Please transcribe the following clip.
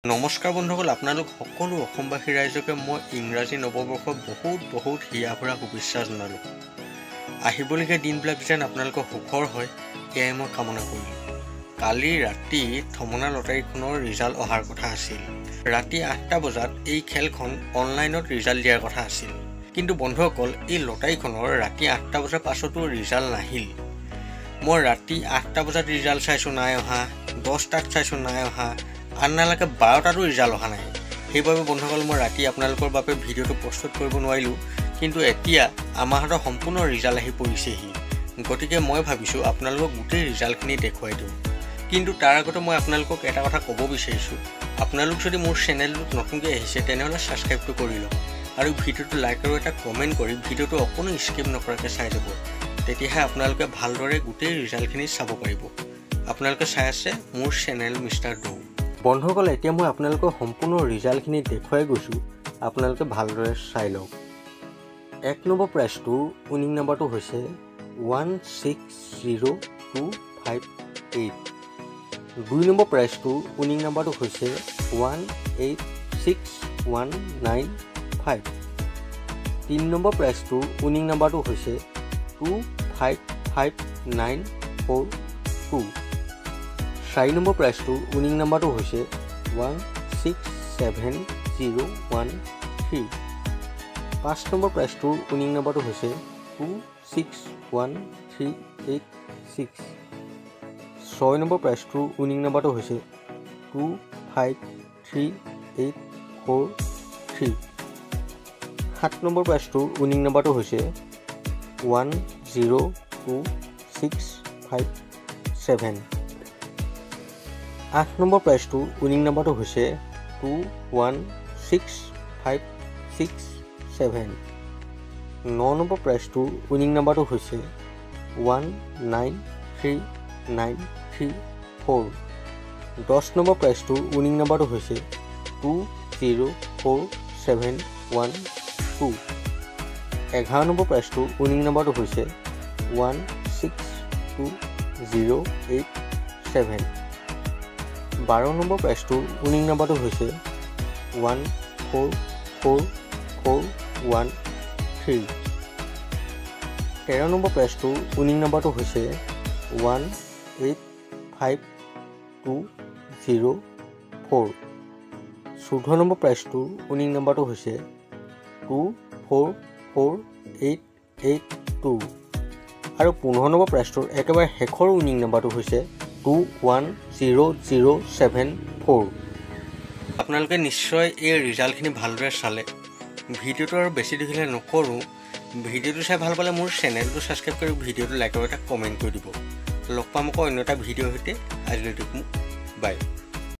নমস্কাৰ বন্ধুসকল, আপোনালোক সকলো অসমবাসী ৰাইজকে মই ইংৰাজী নৱবৰ্ষৰ বহুত হিয়া ভৰা শুভেচ্ছা জনালোঁ। আহিবলগীয়া দিনবিলাক যেন আপোনালোকৰ সুখৰ হয়, এয়াই মই কামনা কৰিলোঁ। কালি ৰাতি থমনা লটাৰীখনৰ ৰিজাল্ট অহাৰ কথা আছিল। ৰাতি 8টা বজাত এই খেলখন অনলাইনত ৰিজাল্ট দিয়াৰ কথা আছিল। কিন্তু বন্ধুসকল, এই লটাৰীখনৰ ৰাতি 8টা বজাৰ পাছতো ৰিজাল্ট নাহিল। মই ৰাতি 8টা বজাত ৰিজাল্ট চাইছোঁ, নাই অহা। 10টাত চাইছোঁ, নাই অহা। আননালৈকে 12টাতো ৰিজাল্ট অহা নাই। সেইবাবে বন্ধুসকল, মই ৰাতি আপোনালোকৰ বাবে ভিডিঅ'টো প্ৰস্তুত কৰিব নোৱাৰিলোঁ। কিন্তু এতিয়া আমাৰ হাতত সম্পূৰ্ণ ৰিজাল্ট আহি পৰিছেহি। গতিকে মই ভাবিছোঁ আপোনালোকক গোটেই ৰিজাল্টখিনি দেখুৱাই দিওঁ। কিন্তু তাৰ আগতে মই আপোনালোকক এটা কথা ক'ব বিচাৰিছোঁ, আপোনালোক যদি মোৰ চেনেলটোত নতুনকৈ আহিছে তেনেহ'লে ছাবস্ক্ৰাইবটো কৰি লওক আৰু ভিডিঅ'টো লাইক আৰু এটা কমেণ্ট কৰি ভিডিঅ'টো অকণো স্কিপ নকৰাকৈ চাই যাব। তেতিয়াহে আপোনালোকে ভালদৰে গোটেই ৰিজাল্টখিনি চাব পাৰিব। আপোনালোকে চাই আছে মোৰ চেনেল মিষ্টাৰ ডৌ। বন্ধুসকল, এতিয়া মই আপোনালোকৰ সম্পূৰ্ণ ৰিজাল্টখিনি দেখুৱাই গৈছোঁ, আপোনালোকে ভালদৰে চাই লওক। 1 নম্বৰ প্ৰাইজটোৰ উইনিং নাম্বাৰটো হৈছে 160258। 2 নম্বৰ প্ৰাইজটোৰ উইনিং নাম্বাৰটো হৈছে 186195। 3 নম্বৰ প্ৰাইজটোৰ উইনিং নাম্বাৰটো হৈছে 255942। 4 নম্বৰ প্ৰাইজটোৰ উইনিং নাম্বাৰটো হৈছে 167013। 5 নম্বৰ প্ৰাইজটোৰ উইনিং নাম্বাৰটো হৈছে 261386। 6 নম্বৰ প্ৰাইজটোৰ উইনিং নাম্বাৰটো হৈছে 253843। 7 নম্বৰ প্ৰাইজটোৰ উইনিং নাম্বাৰটো হৈছে 102657। 8 নম্বৰ প্ৰাইজটোৰ উইনিং নাম্বাৰটো হৈছে 216567। 9 নম্বৰ প্ৰাইজটোৰ উইনিং নাম্বাৰটো হৈছে 19394। 10 নম্বৰ প্ৰাইজটোৰ উইনিং নাম্বাৰটো হৈছে 204712। 11 নম্বৰ প্ৰাইজটোৰ উইনিং নাম্বাৰটো হৈছে 162087। 12 নম্বৰ প্ৰাইজটোৰ উইনিং নাম্বাৰটো হৈছে 144413। 13 নম্বৰ প্ৰাইজটোৰ উইনিং নাম্বাৰটো হৈছে 1852004। 14 নম্বৰ প্ৰাইজটোৰ উইনিং নাম্বাৰটো হৈছে 244882। আৰু 15 নম্বৰ প্ৰাইজটোৰ একেবাৰে শেষৰ উইনিং নাম্বাৰটো হৈছে 21007। আপোনালোকে নিশ্চয় এই ৰিজাল্টখিনি ভালদৰে চালে। ভিডিঅ'টো আৰু বেছি দীঘলীয়া নকৰোঁ। ভিডিঅ'টো চাই ভাল পালে মোৰ চেনেলটো ছাবস্ক্ৰাইব কৰি ভিডিঅ'টো লাইক আৰু এটা কমেণ্ট কৰি দিব। লগ পাম আকৌ অন্য এটা ভিডিঅ'ৰ সৈতে। আজিলৈ বাই।